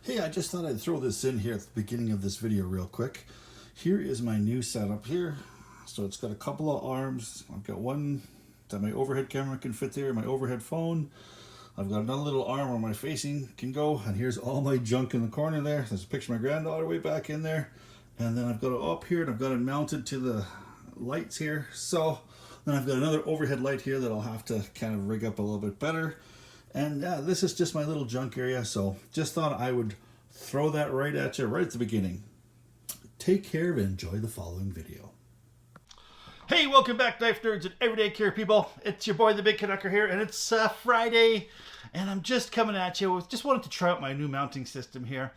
Hey, I just thought I'd throw this in here at the beginning of this video real quick. Here is my new setup here. So it's got a couple of arms. I've got one that my overhead camera can fit there, my overhead phone. I've got another little arm where my facing can go, and here's all my junk in the corner there. There's a picture of my granddaughter way back in there. And then I've got it up here, and I've got it mounted to the lights here. So then I've got another overhead light here that I'll have to kind of rig up a little bit better. And yeah, this is just my little junk area, so just thought I would throw that right at you right at the beginning. Take care and enjoy the following video. Hey, welcome back, knife nerds and everyday care people. It's your boy, the Big Canucker here, and it's Friday, and I'm just coming at you with just wanted to try out my new mounting system here.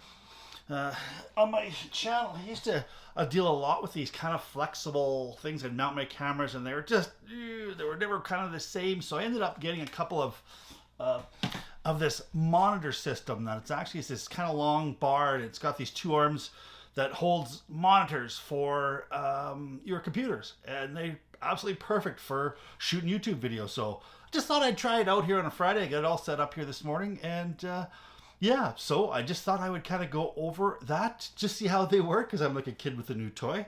On my channel, I used to deal a lot with these kind of flexible things and mount my cameras, and they were never kind of the same. So I ended up getting a couple of this monitor system that it's this kind of long bar, and it's got these two arms that holds monitors for your computers, and they're absolutely perfect for shooting YouTube videos. So I just thought I'd try it out here on a Friday. I got it all set up here this morning, and yeah, so I just thought I would kind of go over that, just see how they work, because I'm like a kid with a new toy.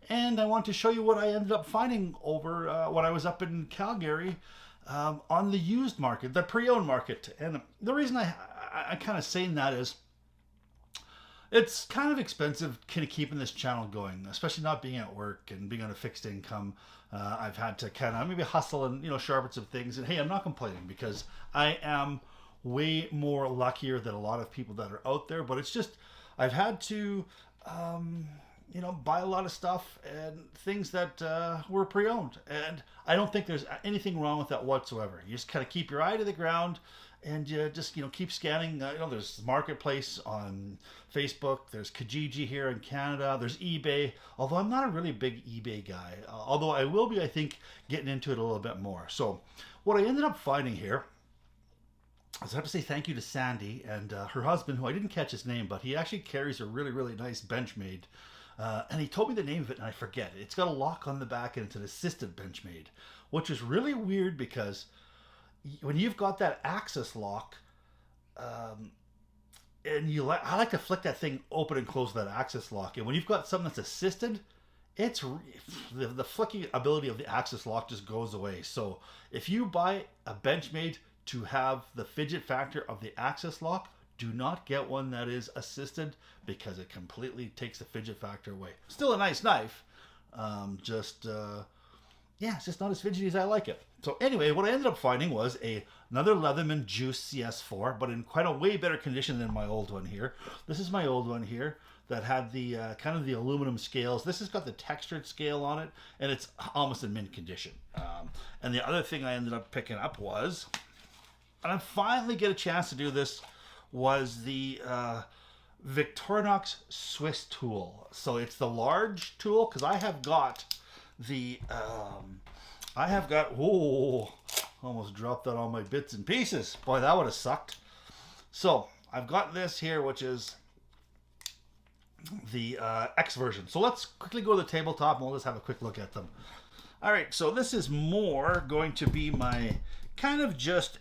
And I want to show you what I ended up finding over when I was up in Calgary on the used market, the pre-owned market. And the reason I kind of saying that is it's kind of expensive kind of keeping this channel going, especially not being at work and being on a fixed income. I've had to kind of maybe hustle and, sharpen some things. And hey, I'm not complaining because I am way more luckier than a lot of people that are out there. But it's just, I've had to, buy a lot of stuff and things that were pre-owned. And I don't think there's anything wrong with that whatsoever. You just kind of keep your eye to the ground and you just, keep scanning. There's Marketplace on Facebook. There's Kijiji here in Canada. There's eBay, although I'm not a really big eBay guy. Although I will be, I think, getting into it a little bit more. So what I ended up finding here, I have to say thank you to Sandy and her husband, who I didn't catch his name, but he actually carries a really, really nice Benchmade. And he told me the name of it, and I forget it. It's got a lock on the back, and it's an assisted Benchmade, which is really weird because when you've got that access lock, and I like to flick that thing open and close that access lock. And when you've got something that's assisted, the flicking ability of the access lock just goes away. So if you buy a Benchmade to have the fidget factor of the access lock, do not get one that is assisted because it completely takes the fidget factor away. Still a nice knife, it's just not as fidgety as I like it. So anyway, what I ended up finding was another Leatherman Juice CS4, but in quite a way better condition than my old one here. This is my old one here that had the kind of the aluminum scales. This has got the textured scale on it, and it's almost in mint condition. And the other thing I ended up picking up was, and I finally get a chance to do this, was the Victorinox Swisstool. So it's the large tool, because I have got the almost dropped that on my bits and pieces. Boy, that would have sucked. So I've got this here, which is the X version. So let's quickly go to the tabletop and we'll just have a quick look at them. All right, so this is more going to be my kind of just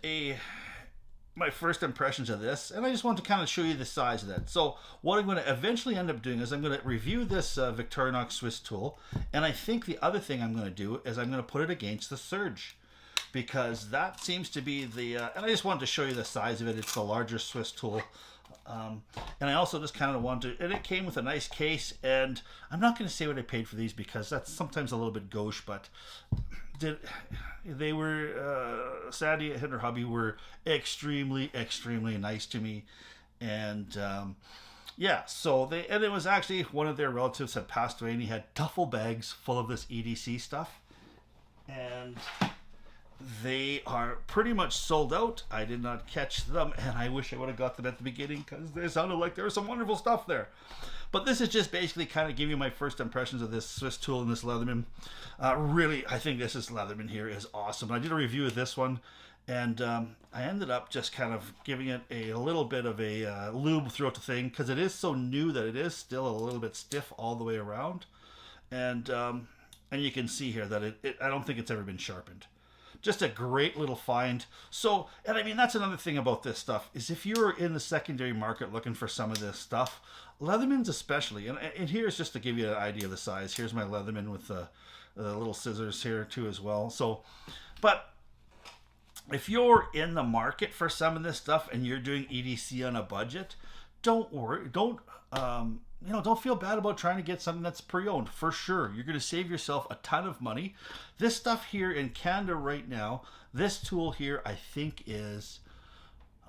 my first impressions of this, and I just want to kind of show you the size of that. So what I'm going to eventually end up doing is I'm going to review this Victorinox Swisstool, and I think the other thing I'm going to do is I'm going to put it against the Surge, because that seems to be the, and I just wanted to show you the size of it. It's the larger Swisstool. And I also just kind of wanted to, and it came with a nice case, and I'm not going to say what I paid for these because that's sometimes a little bit gauche, but they were, Sandy and her hubby were extremely, extremely nice to me. And yeah, so and it was actually one of their relatives had passed away, and he had duffel bags full of this EDC stuff. And they are pretty much sold out. I did not catch them, and I wish I would have got them at the beginning because they sounded like there was some wonderful stuff there. But this is just basically kind of giving you my first impressions of this Swisstool and this Leatherman. Really, I think this Leatherman here is awesome. I did a review of this one, and I ended up just kind of giving it a little bit of a lube throughout the thing because it is so new that it is still a little bit stiff all the way around. And you can see here that I don't think it's ever been sharpened. just a great little find. So, and I mean, that's another thing about this stuff is if you're in the secondary market looking for some of this stuff, Leathermans especially, and here's just to give you an idea of the size. Here's my Leatherman with the little scissors here too as well. So, but if you're in the market for some of this stuff and you're doing EDC on a budget, don't worry. Don't feel bad about trying to get something that's pre-owned. For sure, you're going to save yourself a ton of money. This stuff here in Canada right now, this tool here, I think is,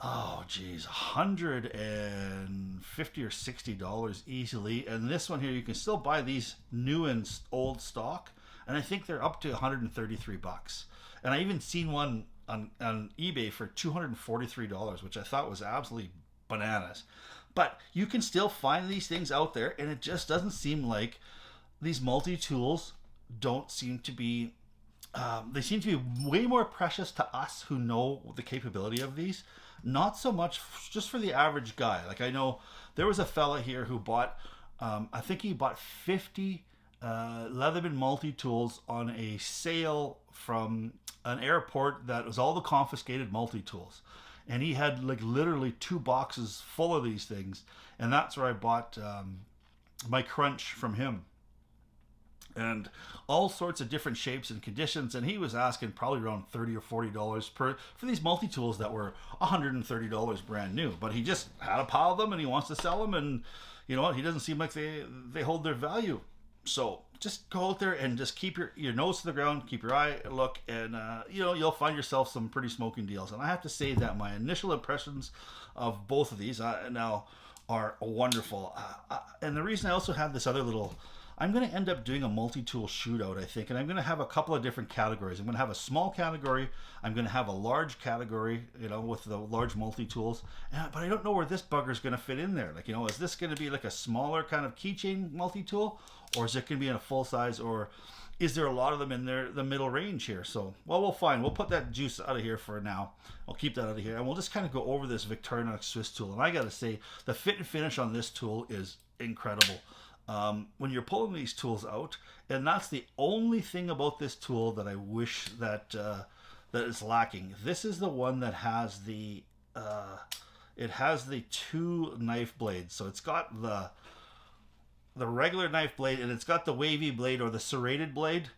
$150 or $60 easily. And this one here, you can still buy these new and old stock, and I think they're up to $133. And I even seen one on eBay for $243, which I thought was absolutely bananas. But you can still find these things out there, and it just doesn't seem like these multi-tools don't seem to be, they seem to be way more precious to us who know the capability of these. Not so much just for the average guy. Like I know there was a fella here who bought, I think he bought 50 Leatherman multi-tools on a sale from an airport that was all the confiscated multi-tools. And he had like literally 2 boxes full of these things. And that's where I bought my Crunch from him. And all sorts of different shapes and conditions. And he was asking probably around $30 or $40 for these multi-tools that were $130 brand new. But he just had a pile of them and he wants to sell them. And you know what? He doesn't seem like they hold their value. So just go out there and just keep your nose to the ground, keep your eye look, and you'll find yourself some pretty smoking deals. And I have to say that my initial impressions of both of these now are wonderful. And the reason I also have this other little, I'm going to end up doing a multi-tool shootout, I think, and I'm going to have a couple of different categories. I'm going to have a small category. I'm going to have a large category, with the large multi-tools. But I don't know where this bugger is going to fit in there. Like, is this going to be like a smaller kind of keychain multi-tool, or is it going to be in a full size, or is there a lot of them in there, the middle range here? So, well, we'll find. We'll put that juice out of here for now. I'll keep that out of here, and we'll just kind of go over this Victorinox Swisstool. And I got to say, the fit and finish on this tool is incredible. When you're pulling these tools out, and that's the only thing about this tool that I wish that is lacking. This is the one that has the 2 knife blades. So it's got the regular knife blade, and it's got the wavy blade or the serrated blade.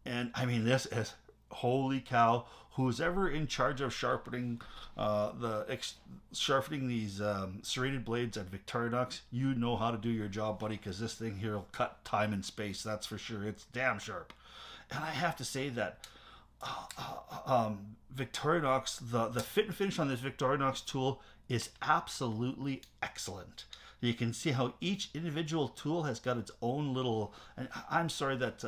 And I mean, this is, holy cow, who's ever in charge of sharpening sharpening these serrated blades at Victorinox, you know how to do your job, buddy, because this thing here will cut time and space, that's for sure. It's damn sharp. And I have to say that Victorinox, the fit and finish on this Victorinox tool is absolutely excellent. You can see how each individual tool has got its own little, and I'm sorry that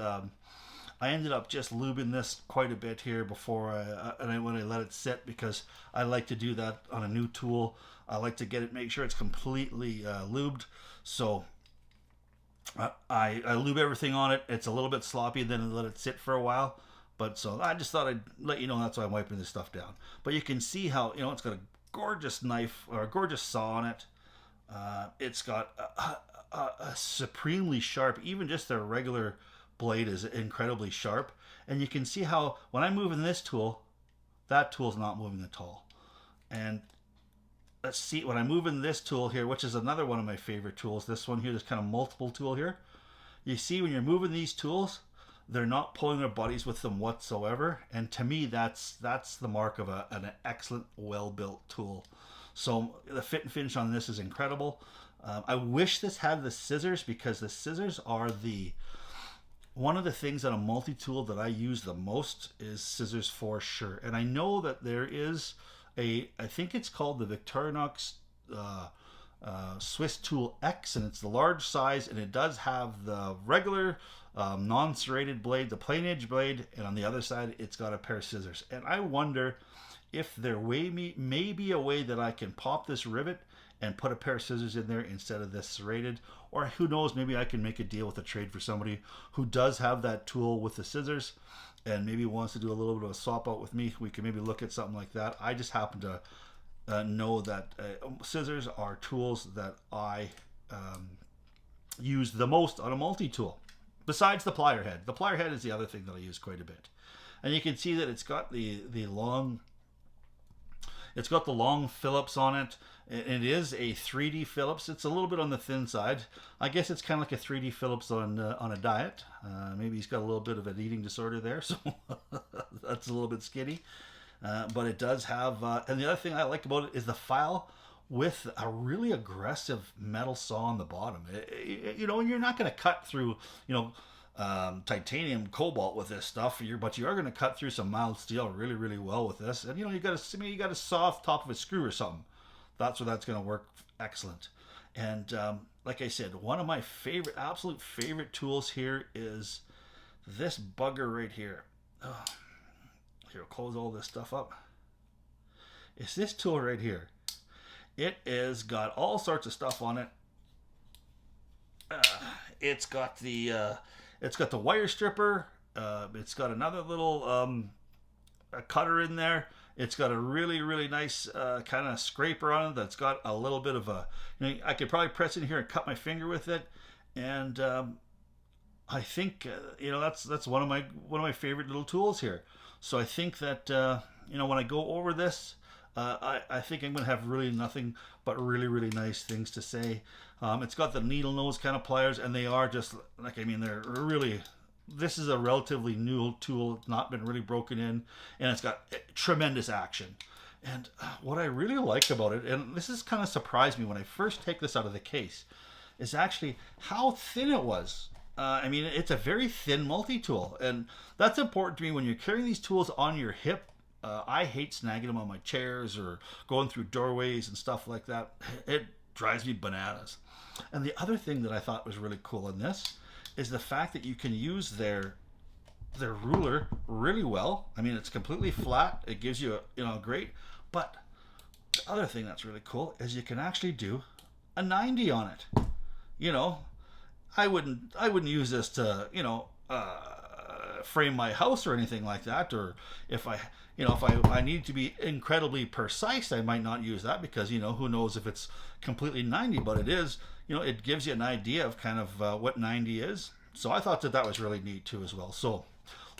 I ended up just lubing this quite a bit here before when I let it sit, because I like to do that on a new tool. I like to make sure it's completely lubed. So I lube everything on it. It's a little bit sloppy, then I let it sit for a while. But so I just thought I'd let you know that's why I'm wiping this stuff down. But you can see how, it's got a gorgeous knife or a gorgeous saw on it. It's got a supremely sharp, even just their regular blade is incredibly sharp. And you can see how when I'm moving this tool, that tool's not moving at all. And let's see, when I'm moving this tool here, which is another one of my favorite tools, this one here, this kind of multiple tool here, you see when you're moving these tools, they're not pulling their bodies with them whatsoever. And to me, that's the mark of an excellent, well-built tool. So the fit and finish on this is incredible. I wish this had the scissors, because the scissors are one of the things on a multi-tool that I use the most is scissors for sure. And I know that there is I think it's called the Victorinox Swisstool X, and it's the large size, and it does have the regular non-serrated blade, the plain edge blade, and on the other side it's got a pair of scissors. And I wonder if there may be a way that I can pop this rivet and put a pair of scissors in there instead of this serrated, or who knows, maybe I can make a deal with a trade for somebody who does have that tool with the scissors and maybe wants to do a little bit of a swap out with me. We can maybe look at something like that. I just happen to know that scissors are tools that I use the most on a multi-tool, besides the plier head. The plier head is the other thing that I use quite a bit. And you can see that it's got the long Phillips on it. It is a 3D Phillips. It's a little bit on the thin side. I guess it's kind of like a 3D Phillips on a diet. Maybe he's got a little bit of an eating disorder there, so that's a little bit skinny. But it does have, and the other thing I like about it is the file with a really aggressive metal saw on the bottom. You know, you're not going to cut through, titanium cobalt with this stuff, but you are going to cut through some mild steel really, really well with this. And you got a soft top of a screw or something. That's where that's going to work excellent. And like I said, one of my absolute favorite tools here is this bugger right here. Oh, here, I'll close all this stuff up. It's this tool right here. It is got all sorts of stuff on it. It's got the wire stripper. It's got another little a cutter in there. It's got a really, really nice kind of scraper on it that's got a little bit of a, I could probably press in here and cut my finger with it. And I think, that's one of my favorite little tools here. So I think that, when I go over this, I think I'm going to have really nothing but really, really nice things to say. It's got the needle nose kind of pliers, and they are just, they're really, this is a relatively new tool. It's not been really broken in, and it's got tremendous action. And what I really like about it, and this has kind of surprised me when I first take this out of the case, is actually how thin it was. It's a very thin multi-tool, and that's important to me when you're carrying these tools on your hip. I hate snagging them on my chairs or going through doorways and stuff like that. It drives me bananas. And the other thing that I thought was really cool in this is the fact that you can use their ruler really well. It's completely flat. It gives you a great. But the other thing that's really cool is you can actually do a 90 on it. I wouldn't use this to frame my house or anything like that, or if I need to be incredibly precise, I might not use that, because who knows if it's completely 90, but it is, it gives you an idea of kind of what 90 is. So I thought that was really neat too as well. So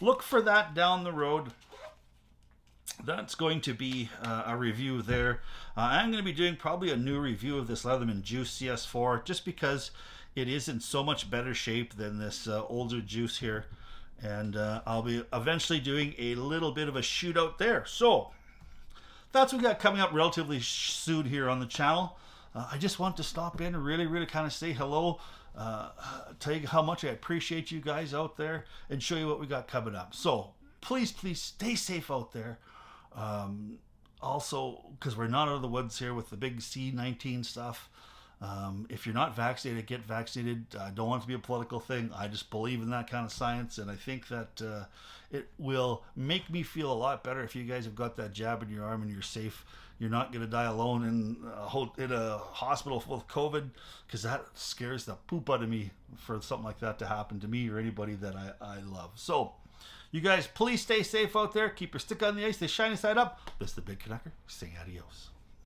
look for that down the road. That's going to be a review there. I'm going to be doing probably a new review of this Leatherman Juice CS4, just because it is in so much better shape than this older Juice here. And I'll be eventually doing a little bit of a shootout there. So that's what we got coming up relatively soon here on the channel. I just want to stop in and really, really kind of say hello, tell you how much I appreciate you guys out there, and show you what we got coming up. So please stay safe out there. Also, because we're not out of the woods here with the big C-19 stuff. If you're not vaccinated, get vaccinated. I don't want it to be a political thing. I just believe in that kind of science, and I think that it will make me feel a lot better if you guys have got that jab in your arm and you're safe. You're not going to die alone in a hospital full of COVID, because that scares the poop out of me for something like that to happen to me or anybody that I love. So you guys, please stay safe out there. Keep your stick on the ice. Stay shiny side up. This is the Big Canucker saying adios.